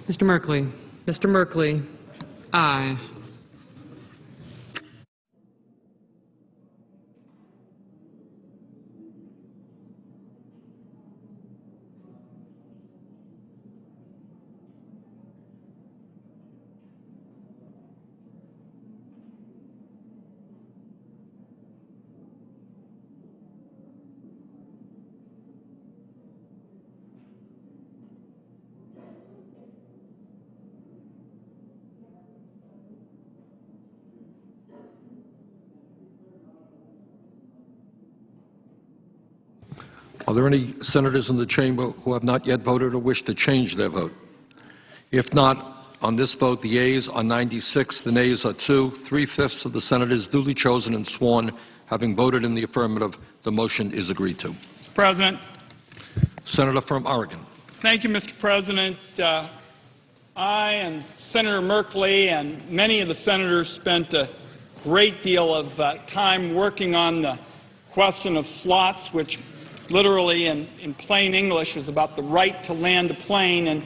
Mr. Merkley. Mr. Merkley. Aye. Are there any senators in the chamber who have not yet voted or wish to change their vote? If not, on this vote, the yeas are 96, the nays are 2. 3/5 of the senators duly chosen and sworn having voted in the affirmative, the motion is agreed to. Mr. President. Senator from Oregon. Thank you, Mr. President. I and Senator Merkley and many of the senators spent a great deal of time working on the question of slots, which literally in plain English is about the right to land a plane, and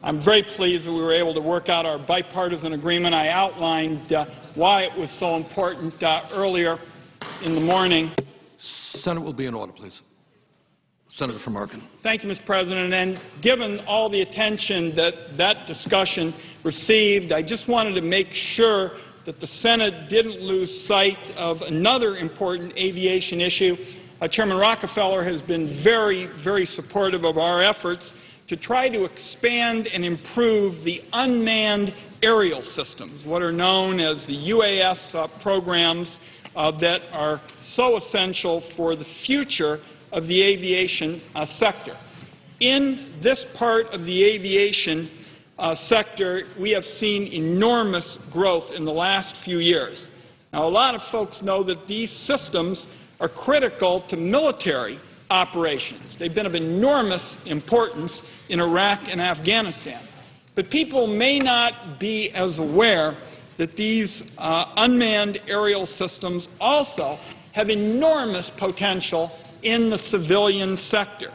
I'm very pleased that we were able to work out our bipartisan agreement. I outlined why it was so important earlier in the morning. Senate will be in order, please. Senator from Oregon. Thank you, Mr. President. And given all the attention that discussion received, I just wanted to make sure that the Senate didn't lose sight of another important aviation issue. Chairman Rockefeller has been very, very supportive of our efforts to try to expand and improve the unmanned aerial systems, what are known as the UAS programs that are so essential for the future of the aviation sector. In this part of the aviation sector, we have seen enormous growth in the last few years. Now, a lot of folks know that these systems are critical to military operations. They've been of enormous importance in Iraq and Afghanistan. But people may not be as aware that these unmanned aerial systems also have enormous potential in the civilian sector.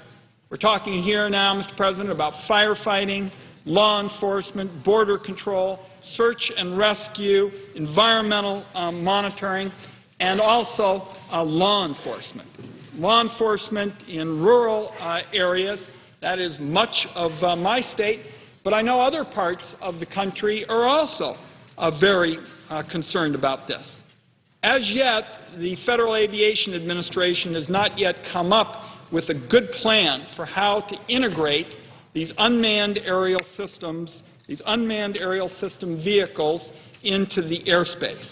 We're talking here now, Mr. President, about firefighting, law enforcement, border control, search and rescue, environmental monitoring, and also law enforcement. Law enforcement in rural areas, that is much of my state, but I know other parts of the country are also very concerned about this. As yet, the Federal Aviation Administration has not yet come up with a good plan for how to integrate these unmanned aerial systems, these unmanned aerial system vehicles into the airspace.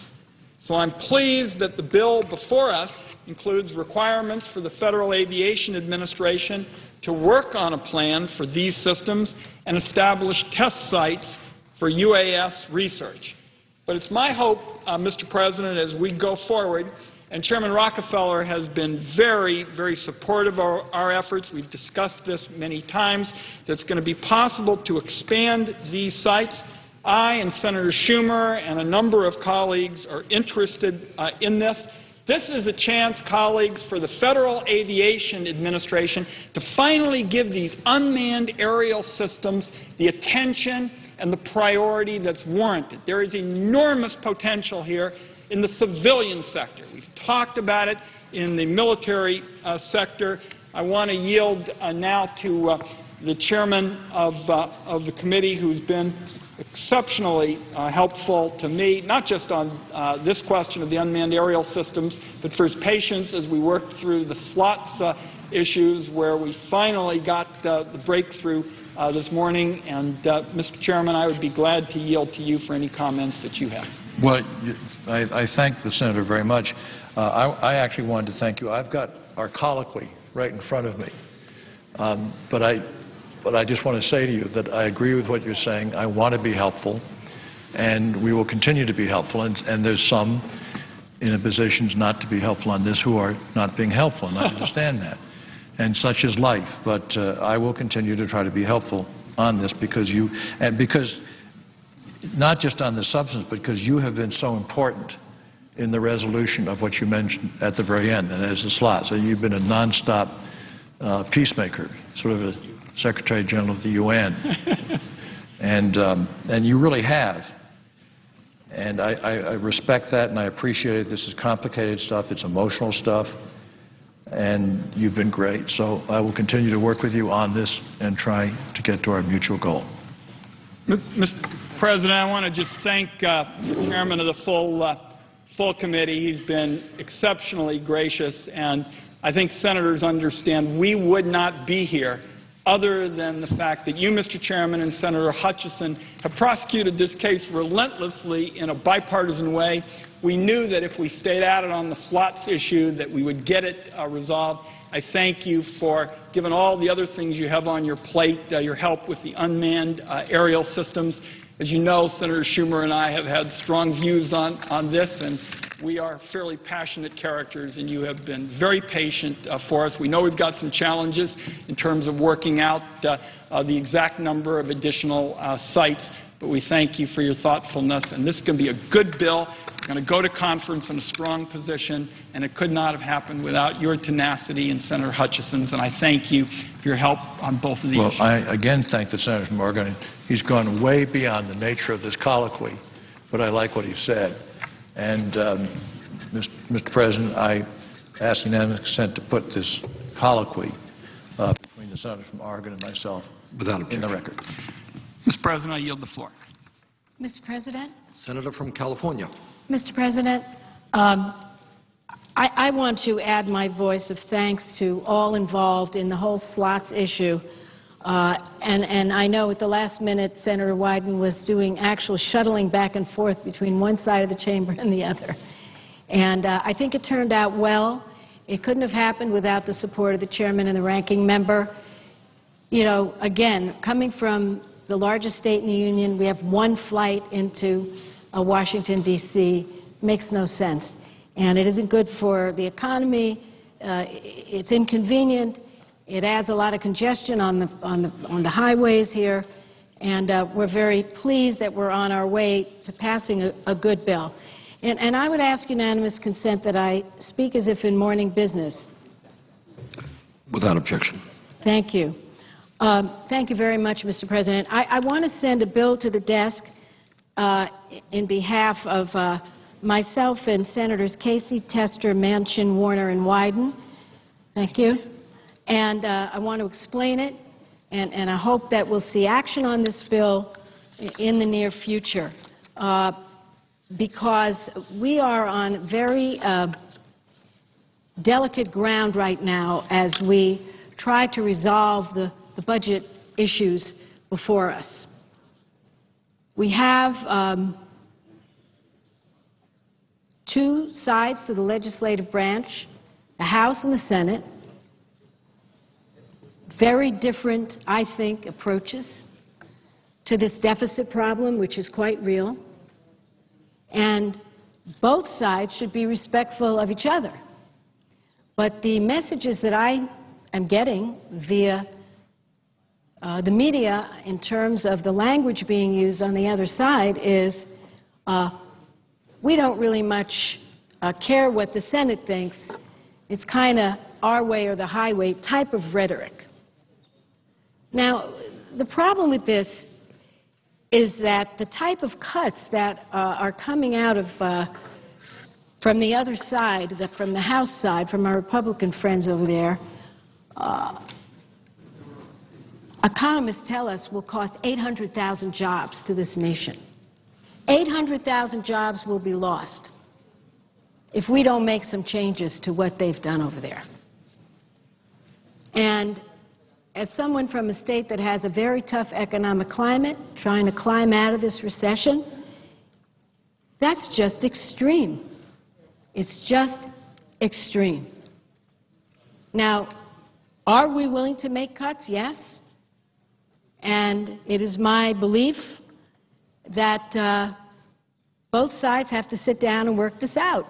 So I'm pleased that the bill before us includes requirements for the Federal Aviation Administration to work on a plan for these systems and establish test sites for UAS research. But it's my hope, Mr. President, as we go forward, and Chairman Rockefeller has been very, very supportive of our efforts. We've discussed this many times, that it's going to be possible to expand these sites. I and Senator Schumer and a number of colleagues are interested in this. This is a chance, colleagues, for the Federal Aviation Administration to finally give these unmanned aerial systems the attention and the priority that's warranted. There is enormous potential here in the civilian sector. We've talked about it in the military sector. I want to yield now to the chairman of the committee, who's been exceptionally helpful to me, not just on this question of the unmanned aerial systems, but for his patience as we worked through the slots issues, where we finally got the breakthrough this morning. And, Mr. Chairman, I would be glad to yield to you for any comments that you have. Well, I thank the Senator very much. I actually wanted to thank you. I've got our colloquy right in front of me. But I just want to say to you that I agree with what you're saying. I want to be helpful, and we will continue to be helpful. And there's some in positions not to be helpful on this who are not being helpful, and I understand that. And such is life. But I will continue to try to be helpful on this because not just on the substance, but because you have been so important in the resolution of what you mentioned at the very end, and as the slot. So you've been a nonstop peacemaker, sort of a Secretary General of the UN. And you really have. And I respect that, and I appreciate it. This is complicated stuff. It's emotional stuff. And you've been great. So I will continue to work with you on this and try to get to our mutual goal. Mr. President, I want to just thank the chairman of the full committee. He's been exceptionally gracious, and I think senators understand we would not be here other than the fact that you, Mr. Chairman, and Senator Hutchison have prosecuted this case relentlessly in a bipartisan way. We knew that if we stayed at it on the slots issue that we would get it resolved. I thank you for, given all the other things you have on your plate, your help with the unmanned aerial systems. As you know, Senator Schumer and I have had strong views on this, and we are fairly passionate characters, and you have been very patient for us. We know we've got some challenges in terms of working out the exact number of additional sites, but we thank you for your thoughtfulness, and this is going to be a good bill. We're going to go to conference in a strong position, and it could not have happened without your tenacity and Senator Hutchison's, and I thank you for your help on both of these issues. Well, I again thank the Senator from Oregon. He's gone way beyond the nature of this colloquy, but I like what he said. And, Mr. President, I ask unanimous consent to put this colloquy between the Senator from Oregon and myself in the record. Mr. President, I yield the floor. Mr. President? Senator from California. Mr. President, I want to add my voice of thanks to all involved in the whole slots issue. And I know at the last minute Senator Wyden was doing actual shuttling back and forth between one side of the chamber and the other. And I think it turned out well. It couldn't have happened without the support of the chairman and the ranking member. You know, again, coming from the largest state in the union, we have one flight into Washington, D.C. Makes no sense. And it isn't good for the economy. It's inconvenient. It adds a lot of congestion on the highways here, and we're very pleased that we're on our way to passing a good bill. And I would ask unanimous consent that I speak as if in morning business. Without objection. Thank you. Thank you very much, Mr. President. I want to send a bill to the desk in behalf of myself and Senators Casey, Tester, Manchin, Warner, and Wyden. Thank you. And I want to explain it, and I hope that we'll see action on this bill in the near future, because we are on very delicate ground right now as we try to resolve the budget issues before us. We have two sides to the legislative branch, the House and the Senate. Very different, I think, approaches to this deficit problem, which is quite real. And both sides should be respectful of each other. But the messages that I am getting via the media in terms of the language being used on the other side is we don't really much care what the Senate thinks. It's kind of our way or the highway type of rhetoric. Now, the problem with this is that the type of cuts that are coming out of from the other side, from the House side, from our Republican friends over there, economists tell us will cost 800,000 jobs to this nation. 800,000 jobs will be lost if we don't make some changes to what they've done over there. And as someone from a state that has a very tough economic climate, trying to climb out of this recession, that's just extreme. It's just extreme. Now, are we willing to make cuts? Yes. And it is my belief that both sides have to sit down and work this out.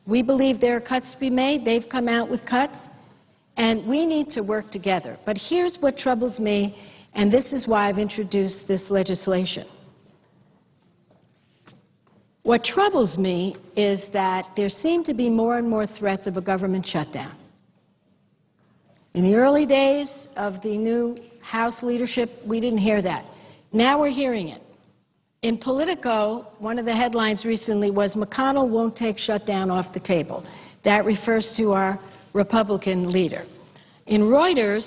We believe there are cuts to be made. They've come out with cuts. And we need to work together. But here's what troubles me, and this is why I've introduced this legislation. What troubles me is that there seem to be more and more threats of a government shutdown. In the early days of the new House leadership, we didn't hear that. Now we're hearing it. In Politico, one of the headlines recently was McConnell won't take shutdown off the table. That refers to our Republican leader. In Reuters,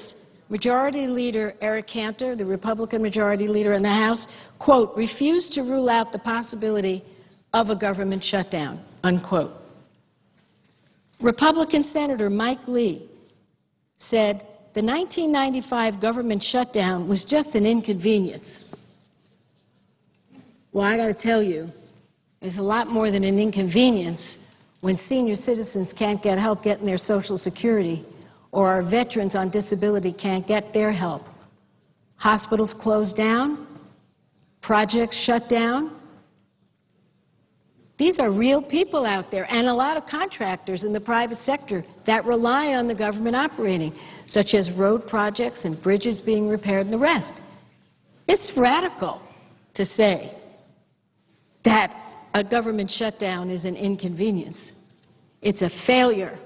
Majority Leader Eric Cantor, the Republican Majority Leader in the House, quote, refused to rule out the possibility of a government shutdown, unquote. Republican Senator Mike Lee said the 1995 government shutdown was just an inconvenience. Well, I got to tell you, it's a lot more than an inconvenience when senior citizens can't get help getting their Social Security, or our veterans on disability can't get their help. Hospitals closed down, projects shut down. These are real people out there, and a lot of contractors in the private sector that rely on the government operating, such as road projects and bridges being repaired and the rest. It's radical to say that a government shutdown is an inconvenience. It's a failure.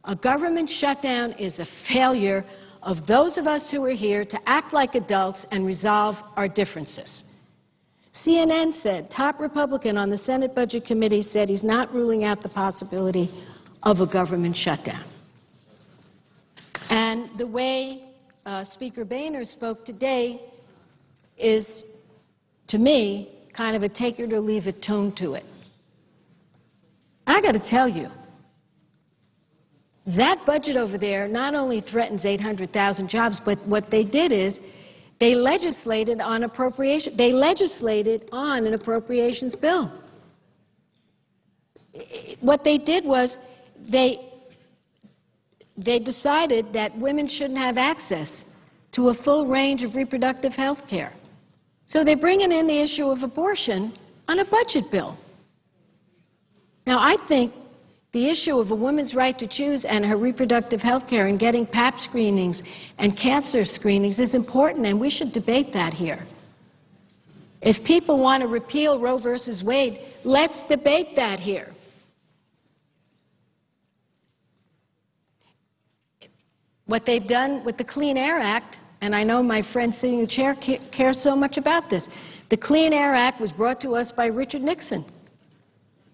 A government shutdown is a failure of those of us who are here to act like adults and resolve our differences. CNN said, top Republican on the Senate Budget Committee said he's not ruling out the possibility of a government shutdown. And the way Speaker Boehner spoke today is, to me, kind of a take-it-or-leave-it tone to it. I got to tell you, that budget over there not only threatens 800,000 jobs, but what they did is they legislated on appropriation. They legislated on an appropriations bill. What they did was they decided that women shouldn't have access to a full range of reproductive health care. So they're bringing in the issue of abortion on a budget bill. Now, I think the issue of a woman's right to choose and her reproductive health care and getting Pap screenings and cancer screenings is important, and we should debate that here. If people want to repeal Roe versus Wade, let's debate that here. What they've done with the Clean Air Act, and I know my friend sitting in the chair cares so much about this. The Clean Air Act was brought to us by Richard Nixon.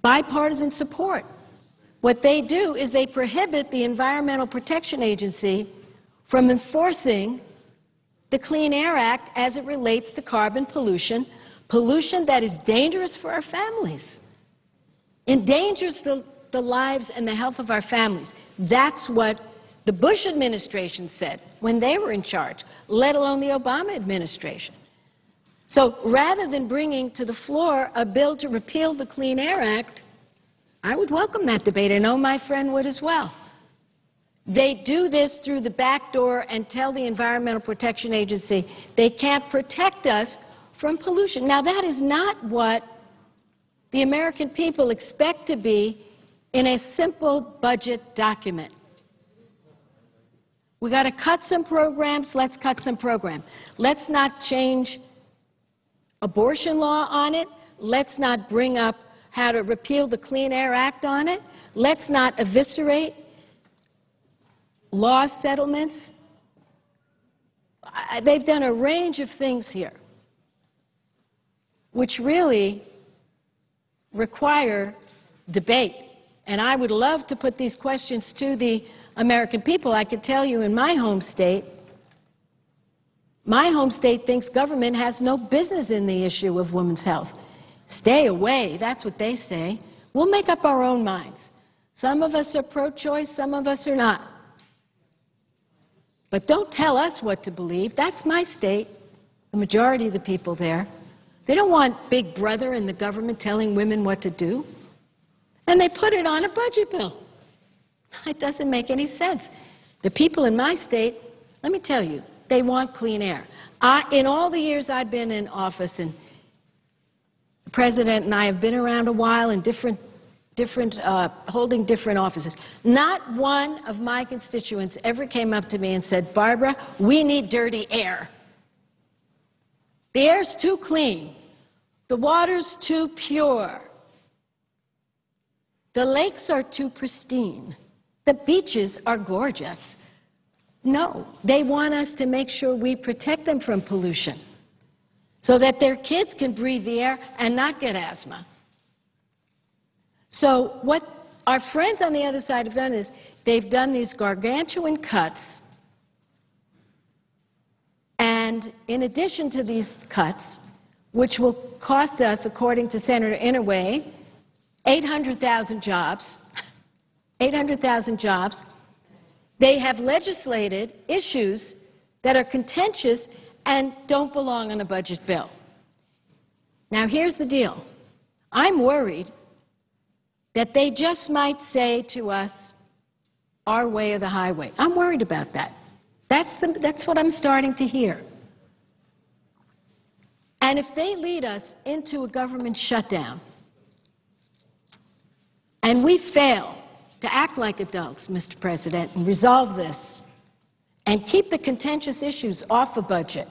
Bipartisan support. What they do is they prohibit the Environmental Protection Agency from enforcing the Clean Air Act as it relates to carbon pollution, pollution that is dangerous for our families, endangers the lives and the health of our families. That's what the Bush administration said when they were in charge, let alone the Obama administration. So rather than bringing to the floor a bill to repeal the Clean Air Act, I would welcome that debate. I know my friend would as well. They do this through the back door and tell the Environmental Protection Agency they can't protect us from pollution. Now, that is not what the American people expect to be in a simple budget document. We got to cut some programs, let's cut some programs. Let's not change abortion law on it. Let's not bring up how to repeal the Clean Air Act on it. Let's not eviscerate law settlements. They've done a range of things here which really require debate. And I would love to put these questions to the American people. I can tell you in my home state thinks government has no business in the issue of women's health. Stay away, that's what they say. We'll make up our own minds. Some of us are pro-choice, some of us are not. But don't tell us what to believe. That's my state, the majority of the people there. They don't want Big Brother and the government telling women what to do. And they put it on a budget bill. It doesn't make any sense. The people in my state, let me tell you, they want clean air. In all the years I've been in office, and the President and I have been around a while in holding different offices, not one of my constituents ever came up to me and said, Barbara, we need dirty air. The air's too clean. The water's too pure. The lakes are too pristine. The beaches are gorgeous. No, they want us to make sure we protect them from pollution. so that their kids can breathe the air and not get asthma. So what our friends on the other side have done is they've done these gargantuan cuts, and in addition to these cuts, which will cost us, according to Senator Inouye, 800,000 jobs, 800,000 jobs, they have legislated issues that are contentious and don't belong on a budget bill. Now, here's the deal. I'm worried that they just might say to us, our way or the highway. I'm worried about that. That's what I'm starting to hear. And if they lead us into a government shutdown, and we fail to act like adults, Mr. President, and resolve this, and keep the contentious issues off the budget,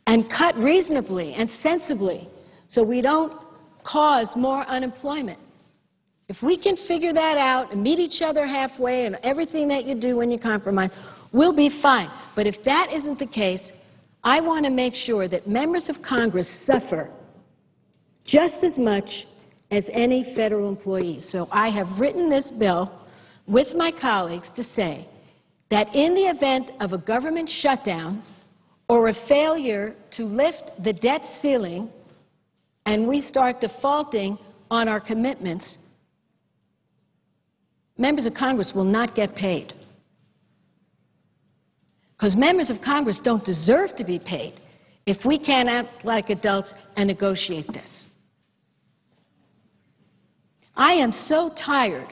and cut reasonably and sensibly so we don't cause more unemployment, if we can figure that out and meet each other halfway and everything that you do when you compromise, we'll be fine. But if that isn't the case, I want to make sure that members of Congress suffer just as much as any federal employee. So I have written this bill with my colleagues to say that in the event of a government shutdown or a failure to lift the debt ceiling and we start defaulting on our commitments, members of Congress will not get paid. Because members of Congress don't deserve to be paid if we can't act like adults and negotiate this. I am so tired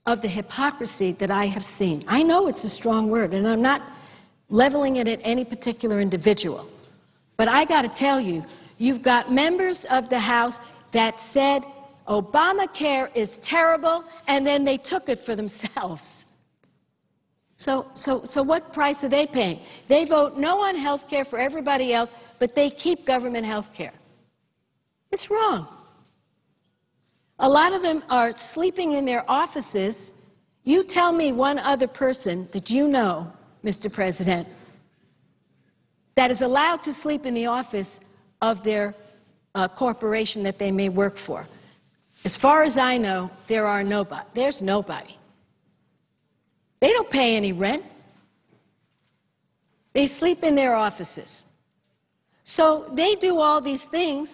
of the hypocrisy that I have seen. I know it's a strong word, and I'm not leveling it at any particular individual. But I got to tell you, you've got members of the House that said Obamacare is terrible, and then they took it for themselves. So what price are they paying? They vote no on health care for everybody else, but they keep government health care. It's wrong. A lot of them are sleeping in their offices. You tell me one other person that you know, Mr. President, that is allowed to sleep in the office of their corporation that they may work for. As far as I know, there's nobody. They don't pay any rent. They sleep in their offices. So they do all these things.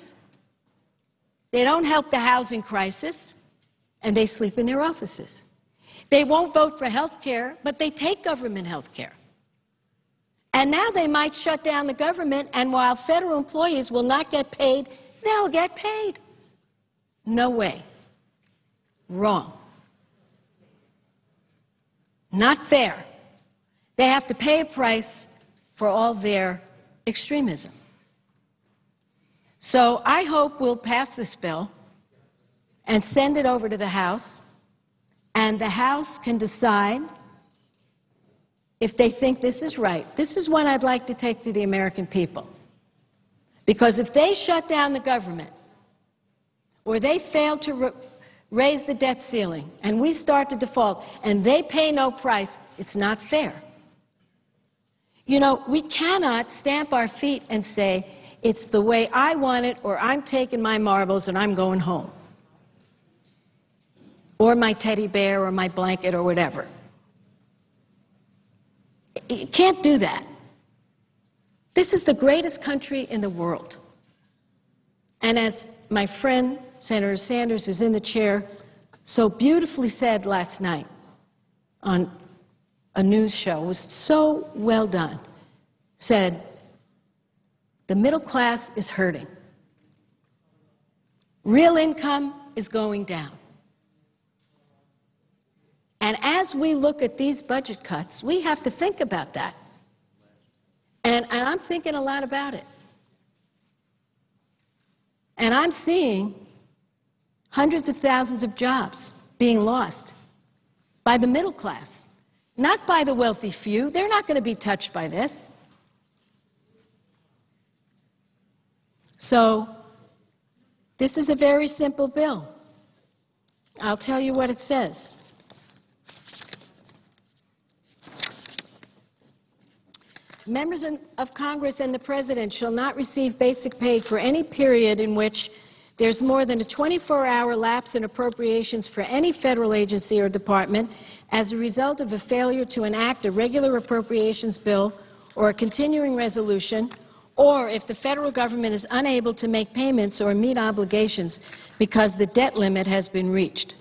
They don't help the housing crisis, and they sleep in their offices. They won't vote for health care, but they take government health care. And now they might shut down the government, and while federal employees will not get paid, they'll get paid. No way. Wrong. Not fair. They have to pay a price for all their extremism. So I hope we'll pass this bill and send it over to the House, and the House can decide if they think this is right. This is one I'd like to take to the American people. Because if they shut down the government, or they fail to raise the debt ceiling, and we start to default, and they pay no price, it's not fair. You know, we cannot stamp our feet and say, it's the way I want it, or I'm taking my marbles and I'm going home. Or my teddy bear or my blanket or whatever. You can't do that. This is the greatest country in the world. And as my friend Senator Sanders is in the chair so beautifully said last night on a news show, it was so well done, said, the middle class is hurting. Real income is going down. And as we look at these budget cuts, we have to think about that. And I'm thinking a lot about it. And I'm seeing hundreds of thousands of jobs being lost by the middle class, not by the wealthy few. They're not going to be touched by this. So this is a very simple bill. I'll tell you what it says. Members of Congress and the President shall not receive basic pay for any period in which there's more than a 24-hour lapse in appropriations for any federal agency or department as a result of a failure to enact a regular appropriations bill or a continuing resolution, or if the federal government is unable to make payments or meet obligations because the debt limit has been reached.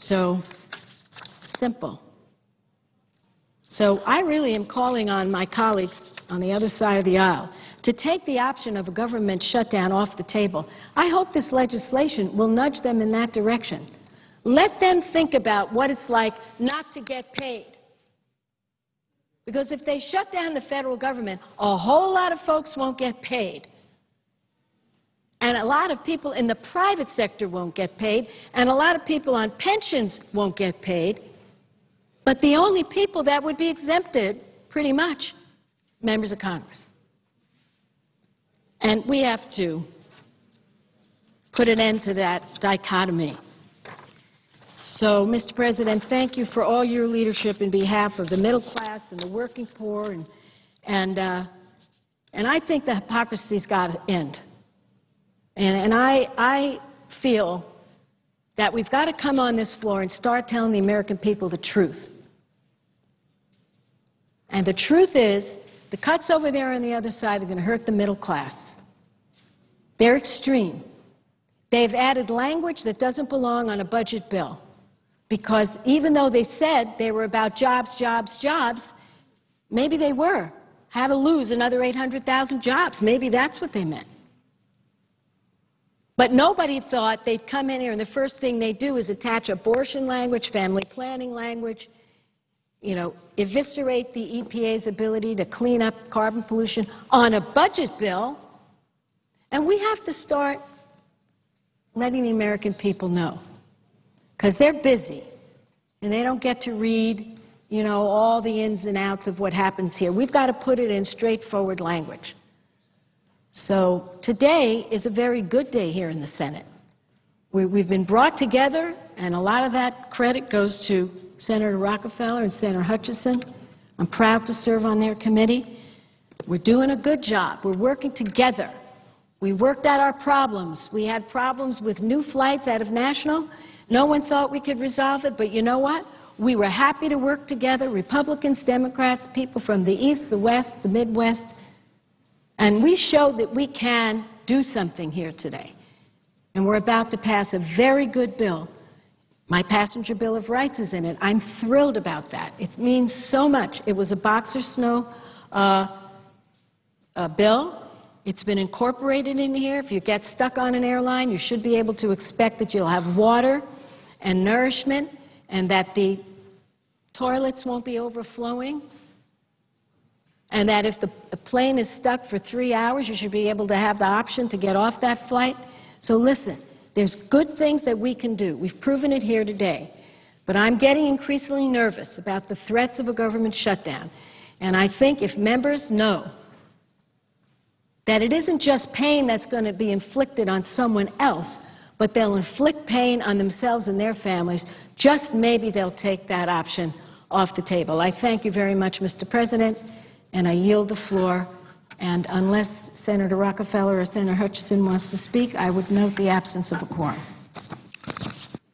So, simple. So I really am calling on my colleagues on the other side of the aisle to take the option of a government shutdown off the table. I hope this legislation will nudge them in that direction. Let them think about what it's like not to get paid. Because if they shut down the federal government, a whole lot of folks won't get paid. And a lot of people in the private sector won't get paid, and a lot of people on pensions won't get paid. But the only people that would be exempted, pretty much, members of Congress. And we have to put an end to that dichotomy. So, Mr. President, thank you for all your leadership in behalf of the middle class and the working poor, and I think the hypocrisy's got to end. And I feel that we've got to come on this floor and start telling the American people the truth. And the truth is, the cuts over there on the other side are going to hurt the middle class. They're extreme. They've added language that doesn't belong on a budget bill. Because even though they said they were about jobs, jobs, jobs, maybe they were. How to lose another 800,000 jobs. Maybe that's what they meant. But nobody thought they'd come in here and the first thing they do is attach abortion language, family planning language, eviscerate the EPA's ability to clean up carbon pollution on a budget bill. And we have to start letting the American people know. Because they're busy, and they don't get to read, all the ins and outs of what happens here. We've got to put it in straightforward language. So today is a very good day here in the Senate. We've been brought together, and a lot of that credit goes to Senator Rockefeller and Senator Hutchison. I'm proud to serve on their committee. We're doing a good job. We're working together. We worked out our problems. We had problems with new flights out of National. No one thought we could resolve it, but you know what? We were happy to work together, Republicans, Democrats, people from the East, the West, the Midwest, and we showed that we can do something here today. And we're about to pass a very good bill. My Passenger Bill of Rights is in it. I'm thrilled about that. It means so much. It was a boxer snow bill. It's been incorporated in here. If you get stuck on an airline, you should be able to expect that you'll have water and nourishment and that the toilets won't be overflowing and that if the plane is stuck for 3 hours, you should be able to have the option to get off that flight. So listen, there's good things that we can do. We've proven it here today. But I'm getting increasingly nervous about the threats of a government shutdown. And I think if members know that it isn't just pain that's going to be inflicted on someone else, but they'll inflict pain on themselves and their families, just maybe they'll take that option off the table. I thank you very much, Mr. President, and I yield the floor. And unless Senator Rockefeller or Senator Hutchison wants to speak, I would note the absence of a quorum.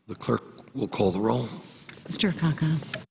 The clerk will call the roll. Mr. Akaka.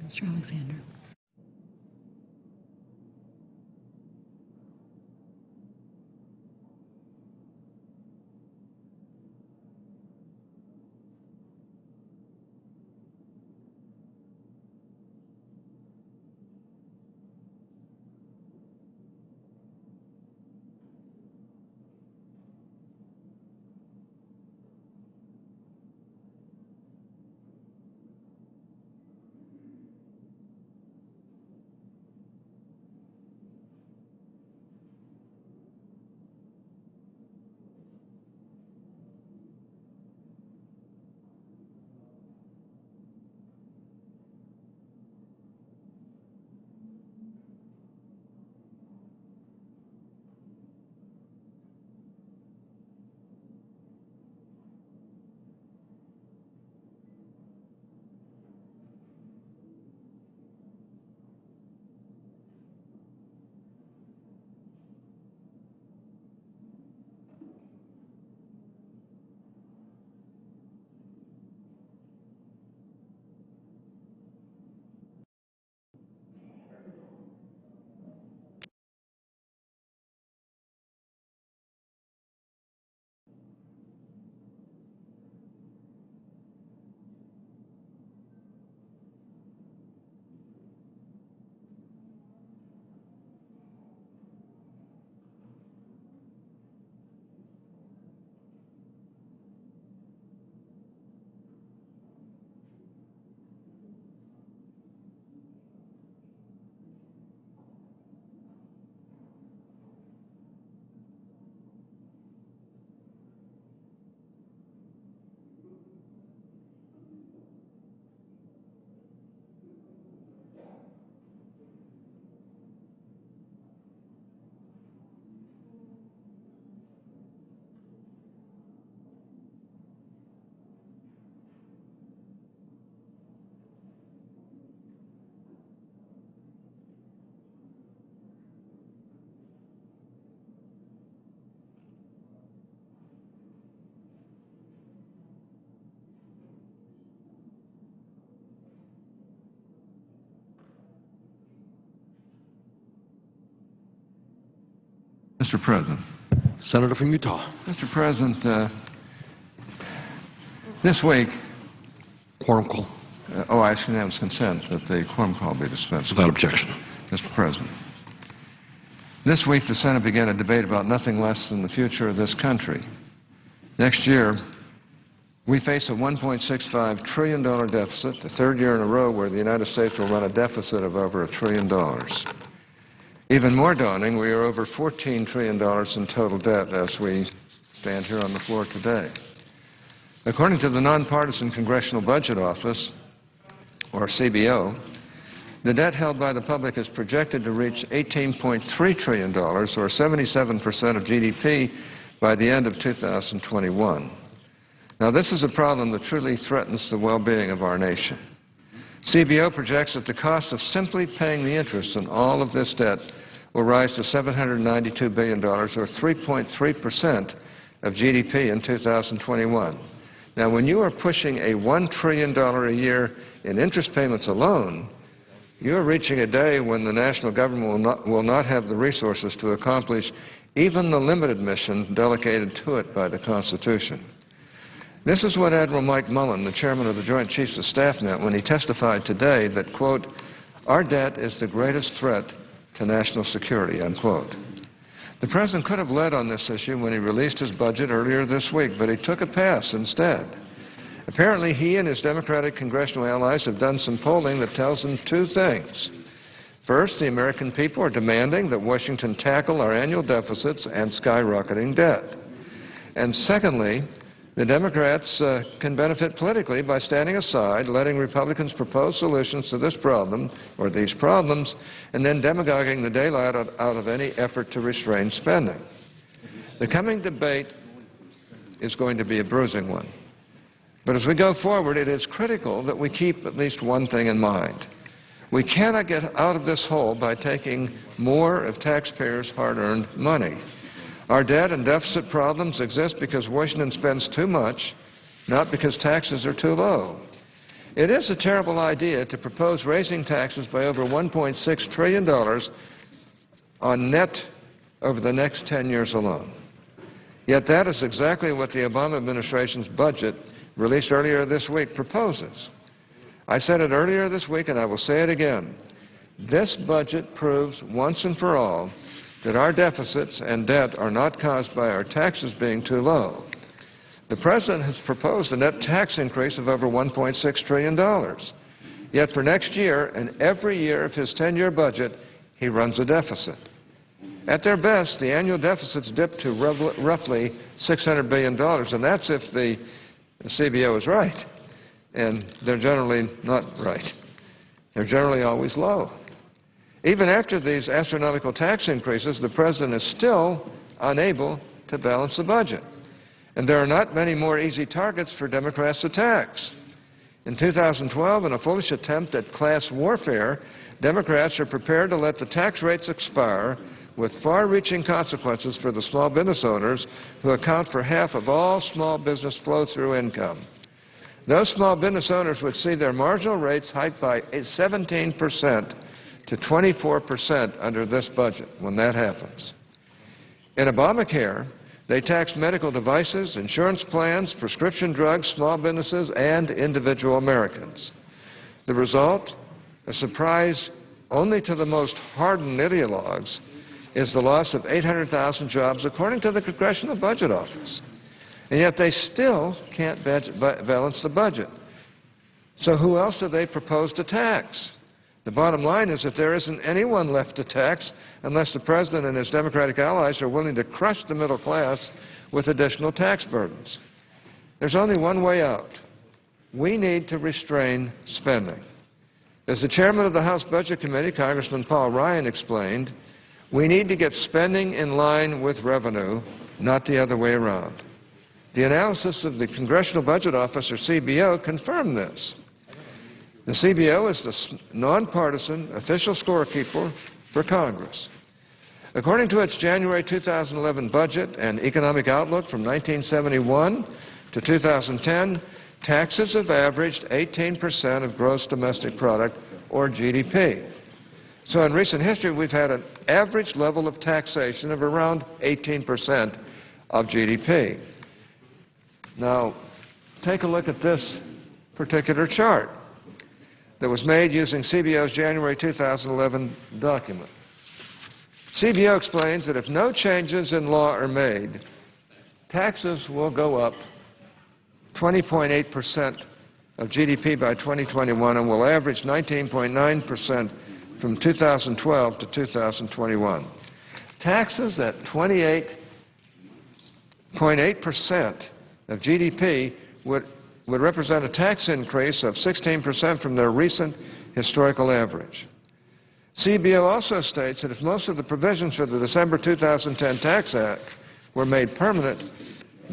Mr. Alexander. Mr. President. Senator from Utah. Mr. President, this week, Quorum call. I ask unanimous consent that the quorum call be dispensed. Without objection. Mr. President, this week the Senate began a debate about nothing less than the future of this country. Next year, we face a $1.65 trillion deficit, the third year in a row where the United States will run a deficit of over $1 trillion. Even more daunting, we are over $14 trillion in total debt as we stand here on the floor today. According to the Nonpartisan Congressional Budget Office, or CBO, the debt held by the public is projected to reach $18.3 trillion, or 77% of GDP, by the end of 2021. Now, this is a problem that truly threatens the well-being of our nation. CBO projects that the cost of simply paying the interest on all of this debt will rise to $792 billion, or 3.3% of GDP in 2021. Now, when you are pushing a $1 trillion a year in interest payments alone, you are reaching a day when the national government will not have the resources to accomplish even the limited mission delegated to it by the Constitution. This is what Admiral Mike Mullen, the chairman of the Joint Chiefs of Staff, meant when he testified today that, quote, our debt is the greatest threat to national security, unquote. The President could have led on this issue when he released his budget earlier this week, but he took a pass instead. Apparently, he and his Democratic congressional allies have done some polling that tells them two things. First, the American people are demanding that Washington tackle our annual deficits and skyrocketing debt. And secondly, the Democrats can benefit politically by standing aside, letting Republicans propose solutions to this problem, or these problems, and then demagoguing the daylight out of any effort to restrain spending. The coming debate is going to be a bruising one. But as we go forward, it is critical that we keep at least one thing in mind. We cannot get out of this hole by taking more of taxpayers' hard-earned money. Our debt and deficit problems exist because Washington spends too much, not because taxes are too low. It is a terrible idea to propose raising taxes by over $1.6 trillion on net over the next 10 years alone. Yet that is exactly what the Obama administration's budget, released earlier this week, proposes. I said it earlier this week, and I will say it again. This budget proves once and for all that our deficits and debt are not caused by our taxes being too low. The President has proposed a net tax increase of over $1.6 trillion. Yet for next year and every year of his 10-year budget, he runs a deficit. At their best, the annual deficits dip to roughly $600 billion, and that's if the CBO is right. And they're generally not right. They're generally always low. Even after these astronomical tax increases, the President is still unable to balance the budget. And there are not many more easy targets for Democrats to tax. In 2012, in a foolish attempt at class warfare, Democrats are prepared to let the tax rates expire with far-reaching consequences for the small business owners who account for half of all small business flow-through income. Those small business owners would see their marginal rates hiked by 17% to 24% under this budget when that happens. In Obamacare, they tax medical devices, insurance plans, prescription drugs, small businesses, and individual Americans. The result, a surprise only to the most hardened ideologues, is the loss of 800,000 jobs, according to the Congressional Budget Office. And yet they still can't balance the budget. So who else do they propose to tax? The bottom line is that there isn't anyone left to tax unless the President and his Democratic allies are willing to crush the middle class with additional tax burdens. There's only one way out. We need to restrain spending. As the chairman of the House Budget Committee, Congressman Paul Ryan, explained, we need to get spending in line with revenue, not the other way around. The analysis of the Congressional Budget Office, or CBO, confirmed this. The CBO is the nonpartisan official scorekeeper for Congress. According to its January 2011 budget and economic outlook from 1971 to 2010, taxes have averaged 18% of gross domestic product, or GDP. So in recent history, we've had an average level of taxation of around 18% of GDP. Now, take a look at this particular chart that was made using CBO's January 2011 document. CBO explains that if no changes in law are made, taxes will go up 20.8% of GDP by 2021 and will average 19.9% from 2012 to 2021. Taxes at 28.8% of GDP would represent a tax increase of 16% from their recent historical average. CBO also states that if most of the provisions for the December 2010 Tax Act were made permanent,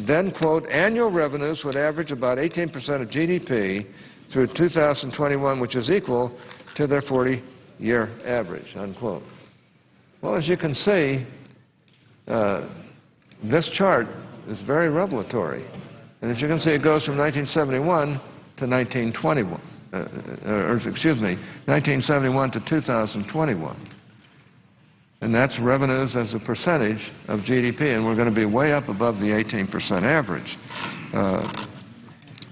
then, quote, annual revenues would average about 18% of GDP through 2021, which is equal to their 40-year average, unquote. Well, as you can see, this chart is very revelatory. And as you can see, it goes from 1971 to 1921, 1971 to 2021. And that's revenues as a percentage of GDP, and we're going to be way up above the 18% average.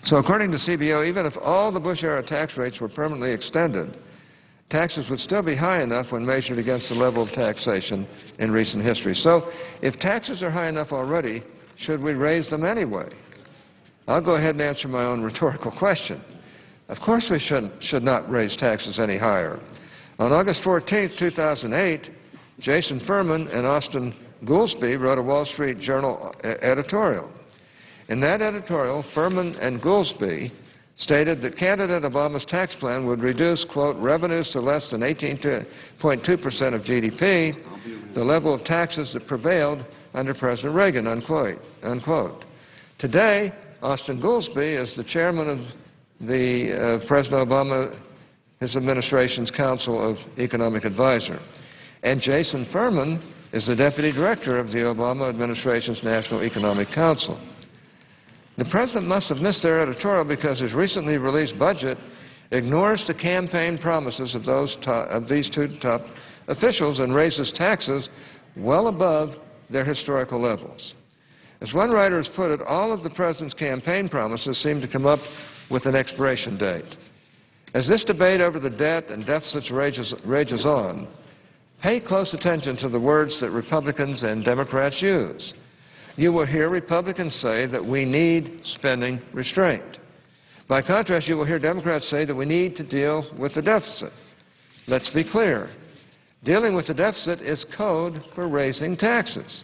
So according to CBO, even if all the Bush-era tax rates were permanently extended, taxes would still be high enough when measured against the level of taxation in recent history. So if taxes are high enough already, should we raise them anyway? I'll go ahead and answer my own rhetorical question. Of course we should not raise taxes any higher. On August 14, 2008, Jason Furman and Austin Goolsbee wrote a Wall Street Journal editorial. In that editorial, Furman and Goolsbee stated that candidate Obama's tax plan would reduce, quote, revenues to less than 18.2% of GDP, the level of taxes that prevailed under President Reagan, unquote. Today, Austin Goolsbee is the chairman of the President Obama, his administration's Council of Economic Advisor. And Jason Furman is the deputy director of the Obama administration's National Economic Council. The President must have missed their editorial because his recently released budget ignores the campaign promises of these two top officials and raises taxes well above their historical levels. As one writer has put it, all of the president's campaign promises seem to come up with an expiration date. As this debate over the debt and deficits rages on, pay close attention to the words that Republicans and Democrats use. You will hear Republicans say that we need spending restraint. By contrast, you will hear Democrats say that we need to deal with the deficit. Let's be clear. Dealing with the deficit is code for raising taxes.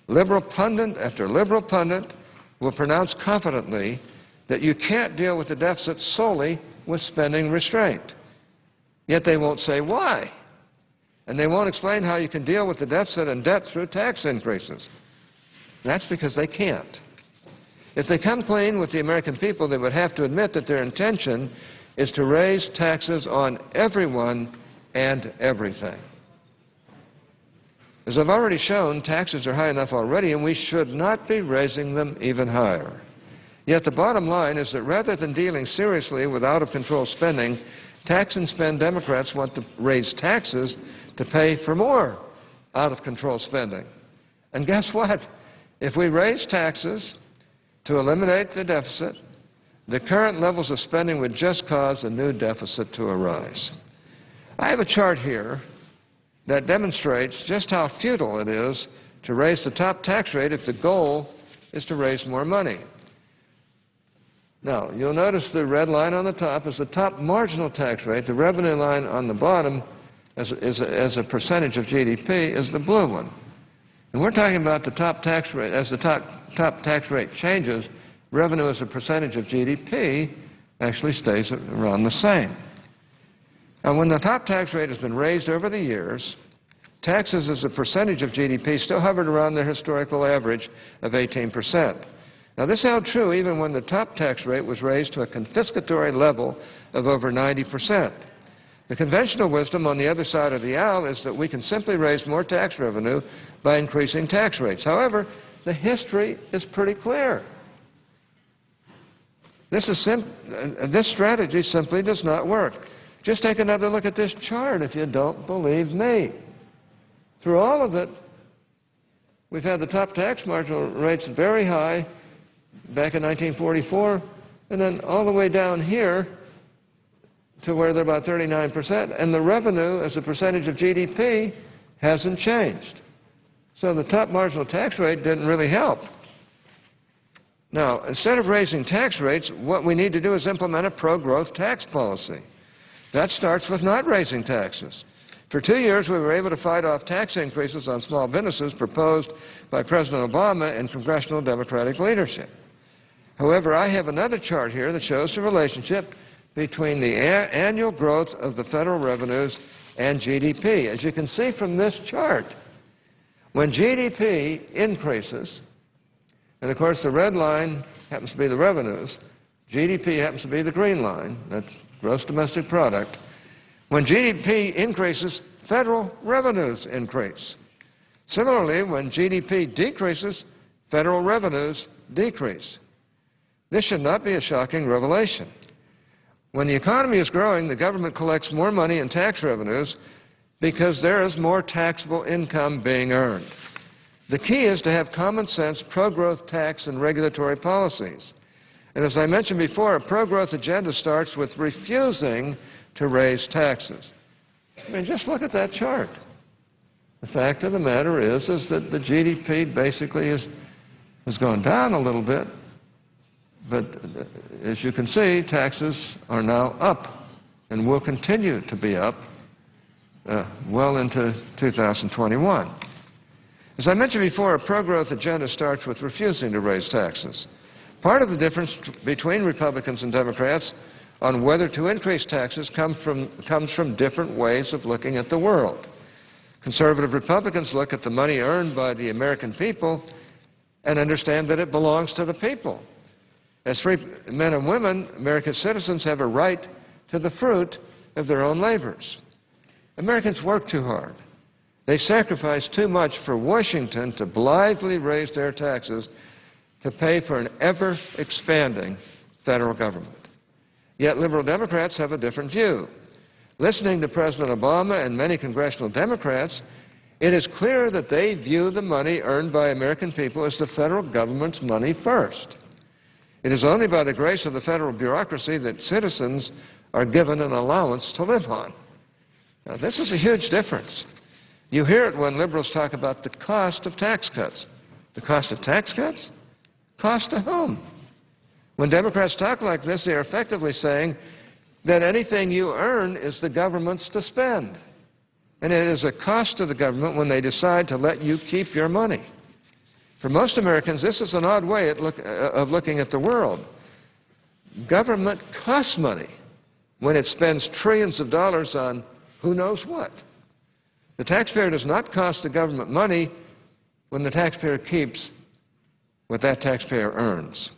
Liberal pundit after liberal pundit will pronounce confidently that you can't deal with the deficit solely with spending restraint. Yet they won't say why. And they won't explain how you can deal with the deficit and debt through tax increases. That's because they can't. If they come clean with the American people, they would have to admit that their intention is to raise taxes on everyone and everything. As I've already shown, taxes are high enough already, and we should not be raising them even higher. Yet the bottom line is that rather than dealing seriously with out-of-control spending, tax and spend Democrats want to raise taxes to pay for more out-of-control spending. And guess what? If we raise taxes to eliminate the deficit, the current levels of spending would just cause a new deficit to arise. I have a chart here that demonstrates just how futile it is to raise the top tax rate if the goal is to raise more money. Now, you'll notice the red line on the top is the top marginal tax rate. The revenue line on the bottom as a percentage of GDP is the blue one. And we're talking about the top tax rate. As the top tax rate changes, revenue as a percentage of GDP actually stays around the same. And when the top tax rate has been raised over the years, taxes as a percentage of GDP still hovered around their historical average of 18%. Now, this held true even when the top tax rate was raised to a confiscatory level of over 90%. The conventional wisdom on the other side of the aisle is that we can simply raise more tax revenue by increasing tax rates. However, the history is pretty clear. This strategy simply does not work. Just take another look at this chart if you don't believe me. Through all of it, we've had the top tax marginal rates very high back in 1944, and then all the way down here to where they're about 39%, and the revenue as a percentage of GDP hasn't changed. So the top marginal tax rate didn't really help. Now, instead of raising tax rates, what we need to do is implement a pro-growth tax policy. That starts with not raising taxes. For 2 years, we were able to fight off tax increases on small businesses proposed by President Obama and congressional Democratic leadership. However, I have another chart here that shows the relationship between the annual growth of the federal revenues and GDP. As you can see from this chart, when GDP increases, and of course the red line happens to be the revenues, GDP happens to be the green line, that's gross domestic product. When GDP increases, federal revenues increase. Similarly, when GDP decreases, federal revenues decrease. This should not be a shocking revelation. When the economy is growing, the government collects more money in tax revenues because there is more taxable income being earned. The key is to have common sense pro-growth tax and regulatory policies. And as I mentioned before, a pro-growth agenda starts with refusing to raise taxes. I mean, just look at that chart. The fact of the matter is that the GDP basically has gone down a little bit, but as you can see, taxes are now up and will continue to be up well into 2021. As I mentioned before, a pro-growth agenda starts with refusing to raise taxes. Part of the difference between Republicans and Democrats on whether to increase taxes comes from different ways of looking at the world. Conservative Republicans look at the money earned by the American people and understand that it belongs to the people. As free men and women, American citizens have a right to the fruit of their own labors. Americans work too hard. They sacrifice too much for Washington to blithely raise their taxes to pay for an ever-expanding federal government. Yet liberal Democrats have a different view. Listening to President Obama and many congressional Democrats, it is clear that they view the money earned by American people as the federal government's money first. It is only by the grace of the federal bureaucracy that citizens are given an allowance to live on. Now, this is a huge difference. You hear it when liberals talk about the cost of tax cuts. The cost of tax cuts? Cost to whom? When Democrats talk like this, they are effectively saying that anything you earn is the government's to spend. And it is a cost to the government when they decide to let you keep your money. For most Americans, this is an odd way of looking at the world. Government costs money when it spends trillions of dollars on who knows what. The taxpayer does not cost the government money when the taxpayer keeps what that taxpayer earns.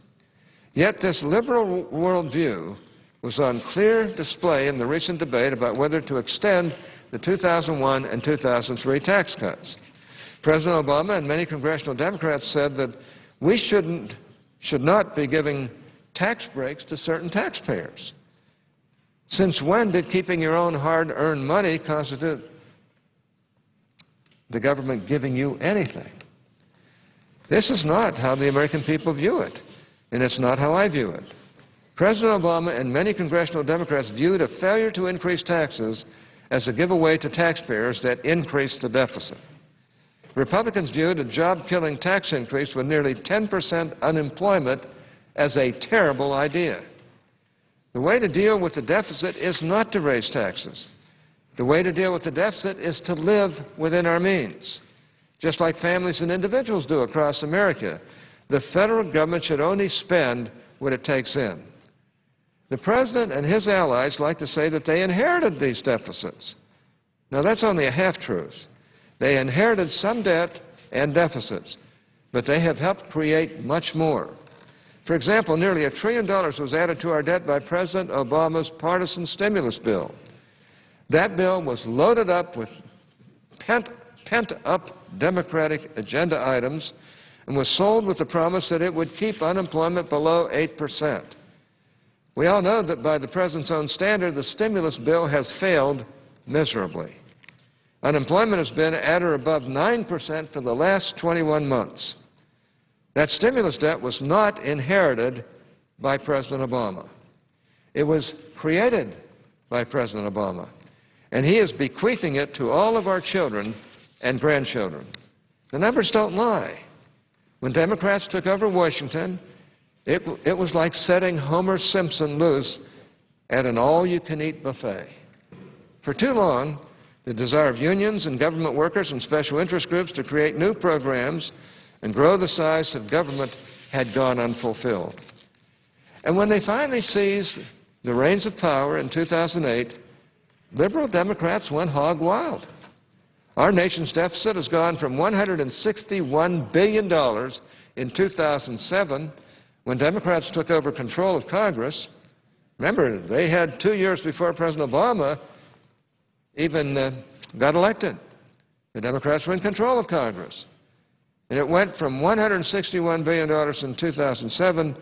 Yet this liberal worldview was on clear display in the recent debate about whether to extend the 2001 and 2003 tax cuts. President Obama and many congressional Democrats said that we should not be giving tax breaks to certain taxpayers. Since when did keeping your own hard-earned money constitute the government giving you anything? This is not how the American people view it, and it's not how I view it. President Obama and many congressional Democrats viewed a failure to increase taxes as a giveaway to taxpayers that increased the deficit. Republicans viewed a job-killing tax increase with nearly 10% unemployment as a terrible idea. The way to deal with the deficit is not to raise taxes. The way to deal with the deficit is to live within our means. Just like families and individuals do across America, the federal government should only spend what it takes in. The President and his allies like to say that they inherited these deficits. Now, that's only a half-truth. They inherited some debt and deficits, but they have helped create much more. For example, nearly $1 trillion was added to our debt by President Obama's partisan stimulus bill. That bill was loaded up with pent-up Democratic agenda items and was sold with the promise that it would keep unemployment below 8%. We all know that by the President's own standard, the stimulus bill has failed miserably. Unemployment has been at or above 9% for the last 21 months. That stimulus debt was not inherited by President Obama. It was created by President Obama, and he is bequeathing it to all of our children and grandchildren. The numbers don't lie. When Democrats took over Washington, it was like setting Homer Simpson loose at an all-you-can-eat buffet. For too long, the desire of unions and government workers and special interest groups to create new programs and grow the size of government had gone unfulfilled. And when they finally seized the reins of power in 2008, liberal Democrats went hog wild. Our nation's deficit has gone from $161 billion in 2007, when Democrats took over control of Congress. Remember, they had 2 years before President Obama even got elected. The Democrats were in control of Congress. And it went from $161 billion in 2007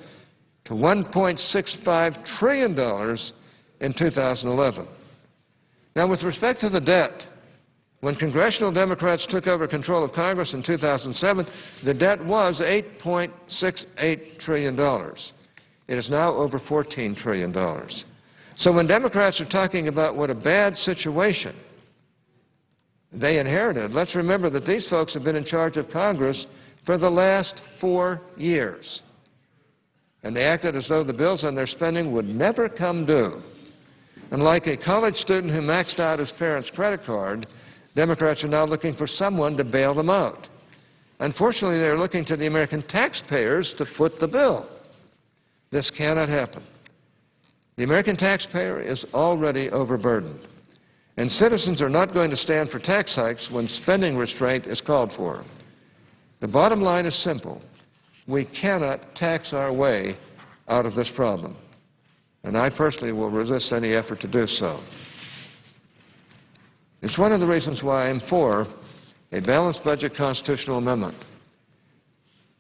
to $1.65 trillion in 2011. Now, with respect to the debt, when congressional Democrats took over control of Congress in 2007, the debt was $8.68 trillion. It is now over $14 trillion. So when Democrats are talking about what a bad situation they inherited, let's remember that these folks have been in charge of Congress for the last 4 years. And they acted as though the bills on their spending would never come due. And like a college student who maxed out his parents' credit card, Democrats are now looking for someone to bail them out. Unfortunately, they're looking to the American taxpayers to foot the bill. This cannot happen. The American taxpayer is already overburdened, and citizens are not going to stand for tax hikes when spending restraint is called for. The bottom line is simple. We cannot tax our way out of this problem, and I personally will resist any effort to do so. It's one of the reasons why I'm for a balanced budget constitutional amendment.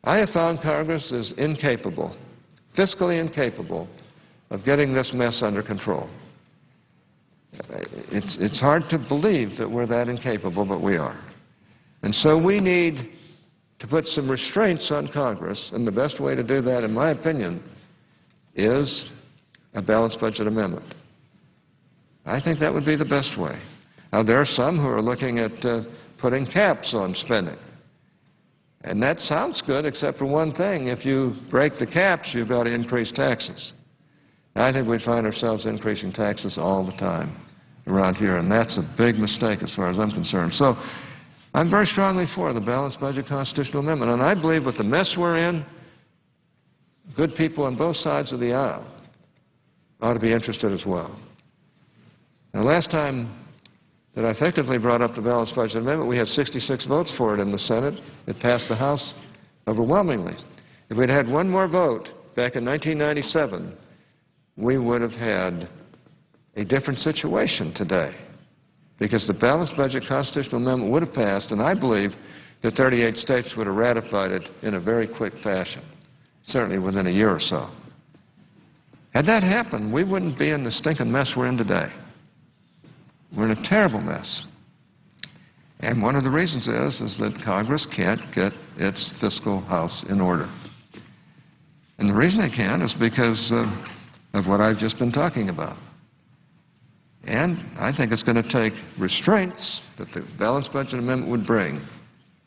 I have found Congress is incapable, fiscally incapable, of getting this mess under control. It's hard to believe that we're that incapable, but we are. And so we need to put some restraints on Congress, and the best way to do that, in my opinion, is a balanced budget amendment. I think that would be the best way. Now, there are some who are looking at putting caps on spending. And that sounds good, except for one thing. If you break the caps, you've got to increase taxes. I think we find ourselves increasing taxes all the time around here, and that's a big mistake as far as I'm concerned. So I'm very strongly for the balanced budget constitutional amendment, and I believe with the mess we're in, good people on both sides of the aisle ought to be interested as well. Now, last time that I effectively brought up the balanced budget amendment, we had 66 votes for it in the Senate. It passed the House overwhelmingly. If we'd had one more vote back in 1997, we would have had a different situation today, because the balanced budget constitutional amendment would have passed, and I believe that 38 states would have ratified it in a very quick fashion, certainly within a year or so. Had that happened, we wouldn't be in the stinking mess we're in today. We're in a terrible mess. And one of the reasons is that Congress can't get its fiscal house in order. And the reason they can't is because of what I've just been talking about. And I think it's going to take restraints that the balanced budget amendment would bring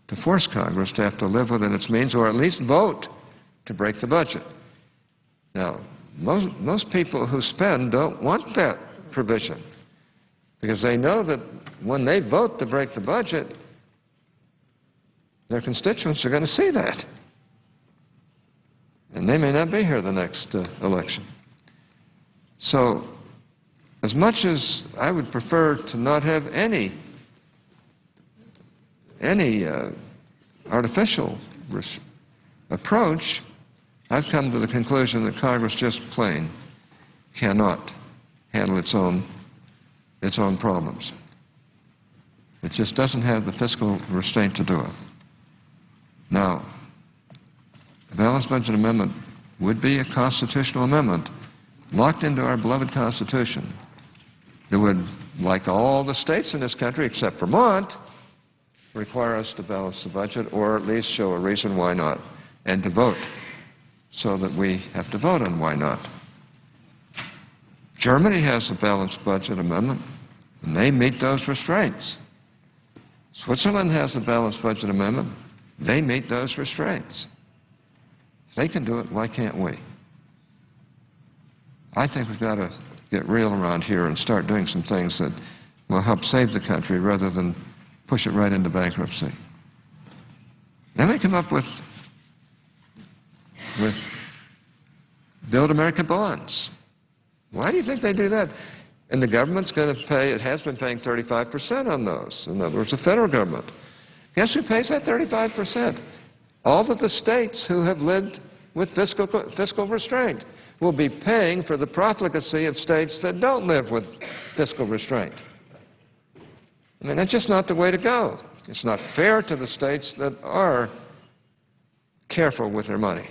to force Congress to have to live within its means, or at least vote to break the budget. Now, most people who spend don't want that provision, because they know that when they vote to break the budget, their constituents are going to see that. And they may not be here the next election. So, as much as I would prefer to not have any artificial approach, I've come to the conclusion that Congress just plain cannot handle its own problems. It just doesn't have the fiscal restraint to do it. Now, the balanced budget amendment would be a constitutional amendment locked into our beloved Constitution. It would, like all the states in this country except Vermont, require us to balance the budget, or at least show a reason why not, and to vote so that we have to vote on why not. Germany has a balanced budget amendment, and they meet those restraints. Switzerland has a balanced budget amendment. They meet those restraints. If they can do it, why can't we? I think we've got to get real around here and start doing some things that will help save the country rather than push it right into bankruptcy. Then we come up with Build America bonds. Why do you think they do that? And the government's going to pay, it has been paying 35% on those. In other words, the federal government. Guess who pays that 35%? All of the states who have lived with fiscal restraint will be paying for the profligacy of states that don't live with fiscal restraint. I mean, that's just not the way to go. It's not fair to the states that are careful with their money.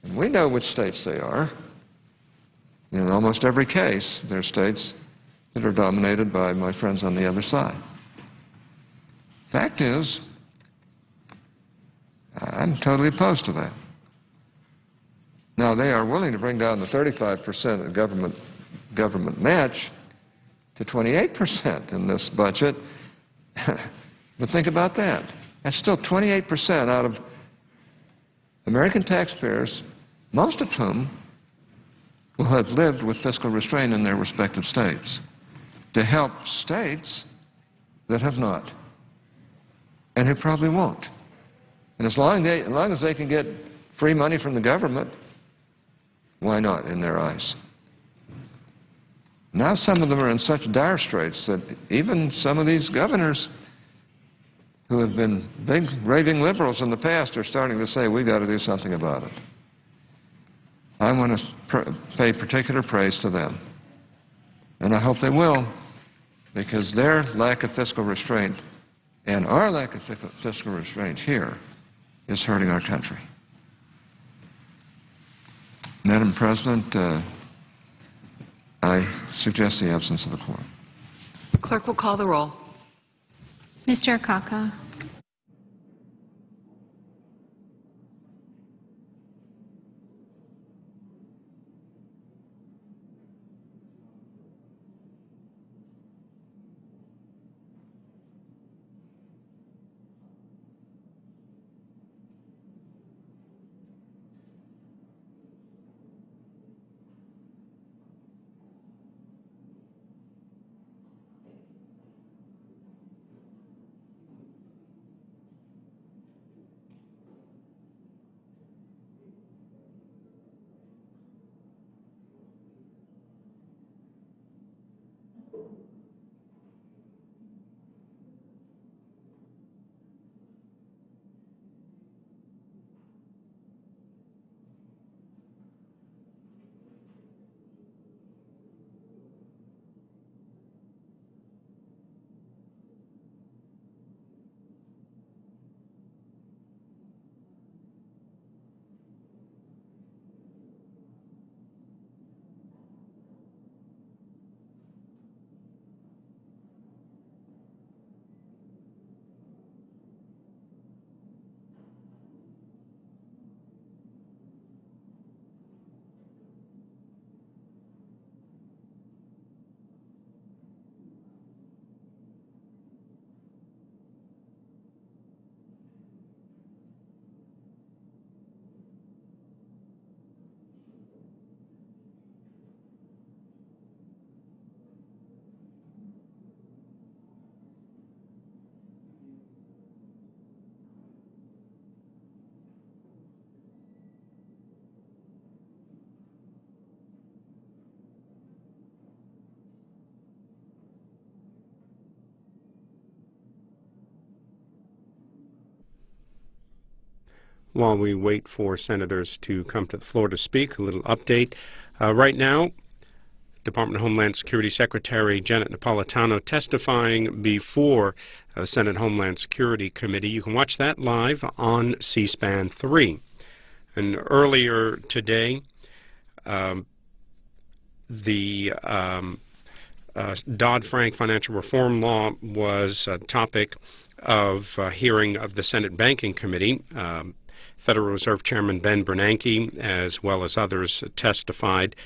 And we know which states they are. In almost every case, there are states that are dominated by my friends on the other side. Fact is, I'm totally opposed to that. Now, they are willing to bring down the 35% of government match to 28% in this budget. But think about that. That's still 28% out of American taxpayers, most of whom will have lived with fiscal restraint in their respective states, to help states that have not, and who probably won't. And as long as they can get free money from the government, why not, in their eyes? Now some of them are in such dire straits that even some of these governors who have been big raving liberals in the past are starting to say, we've got to do something about it. I want to pay particular praise to them. And I hope they will, because their lack of fiscal restraint and our lack of fiscal restraint here is hurting our country. Now, Madam President, I suggest the absence of the quorum. Clerk will call the roll. Mr. Akaka? While we wait for senators to come to the floor to speak, a little update. Right now, Department of Homeland Security Secretary Janet Napolitano testifying before Senate Homeland Security Committee. You can watch that live on C-SPAN 3. And earlier today, the Dodd-Frank financial reform law was a topic of hearing of the Senate Banking Committee. Federal Reserve Chairman Ben Bernanke, as well as others, testified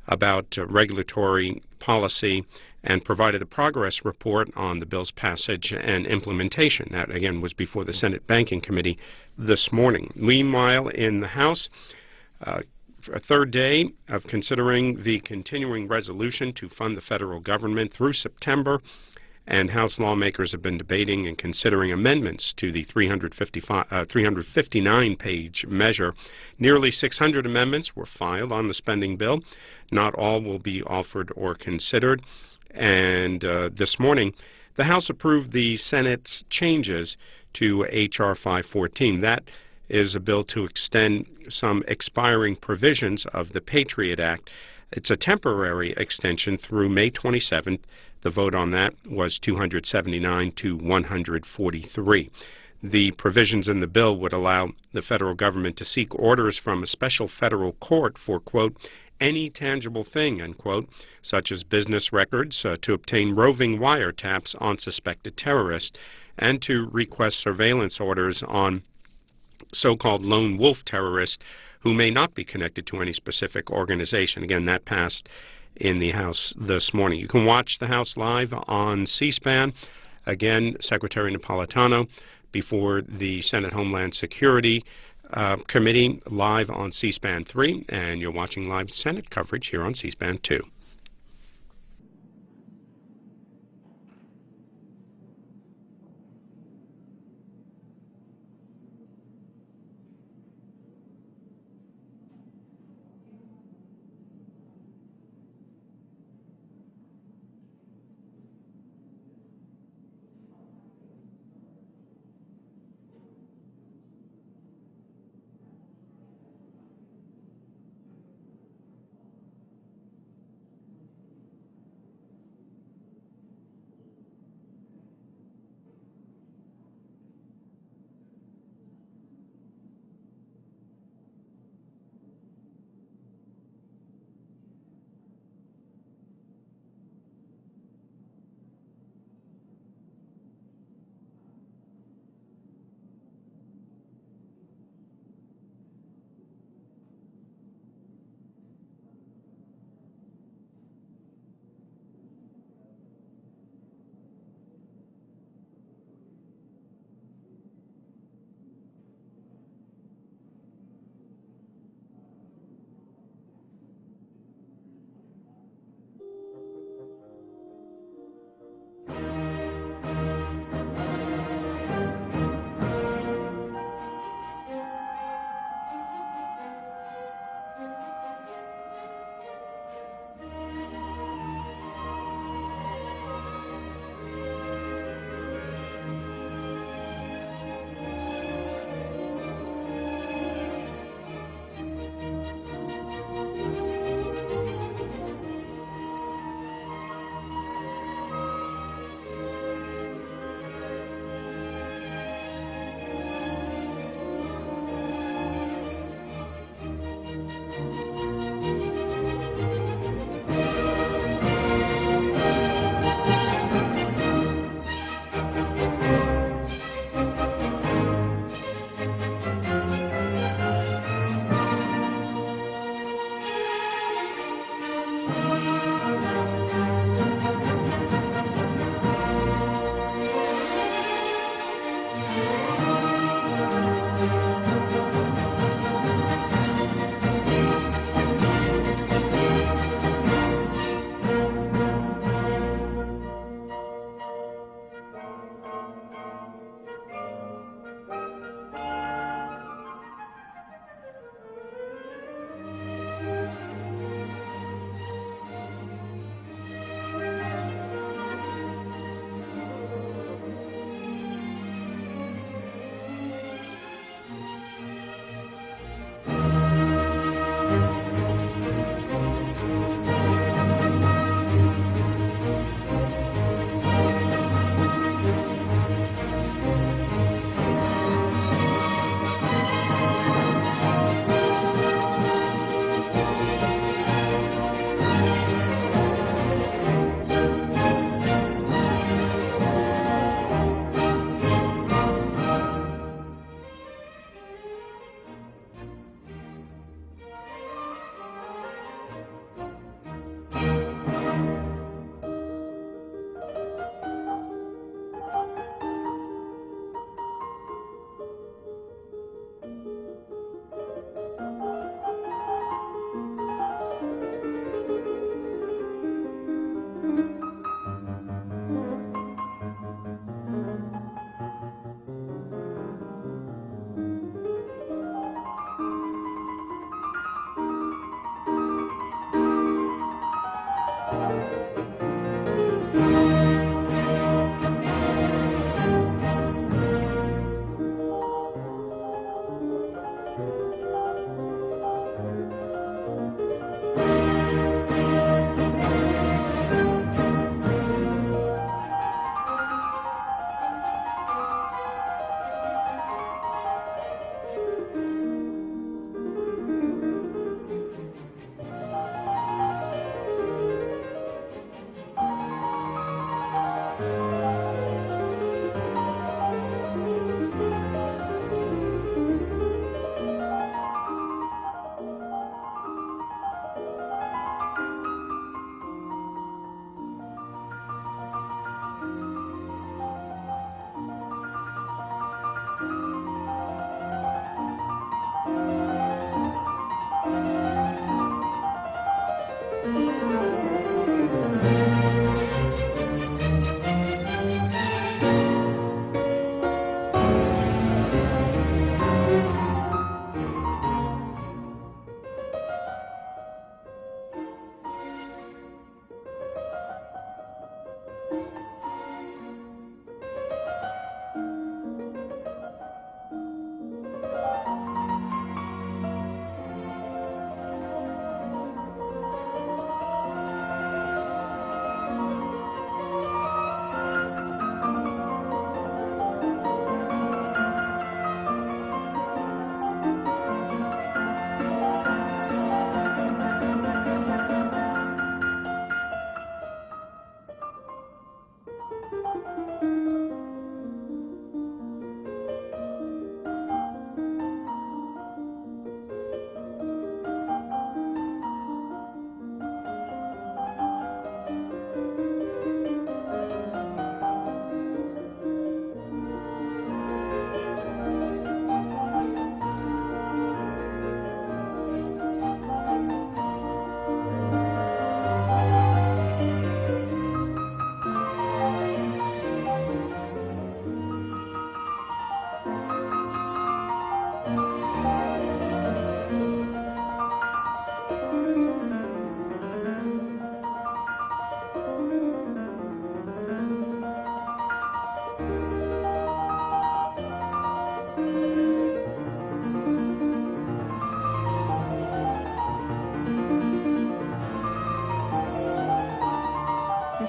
about regulatory policy and provided a progress report on the bill's passage and implementation. That, again, was before the Senate Banking Committee this morning. Meanwhile, in the House, a third day of considering the continuing resolution to fund the federal government through September, and House lawmakers have been debating and considering amendments to the 359-page measure. Nearly 600 amendments were filed on the spending bill. Not all will be offered or considered. And this morning, the House approved the Senate's changes to H.R. 514. That is a bill to extend some expiring provisions of the Patriot Act. It's a temporary extension through May 27th. The vote on that was 279 to 143. The provisions in the bill would allow the federal government to seek orders from a special federal court for, quote, any tangible thing, unquote, such as business records, to obtain roving wiretaps on suspected terrorists, and to request surveillance orders on so-called lone wolf terrorists who may not be connected to any specific organization. Again, that passed in the House this morning. You can watch the House live on C-SPAN. Again, Secretary Napolitano before the Senate Homeland Security Committee live on C-SPAN 3, and you're watching live Senate coverage here on C-SPAN 2.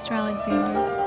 Mr. Alexander.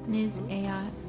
Ms. Ayotte.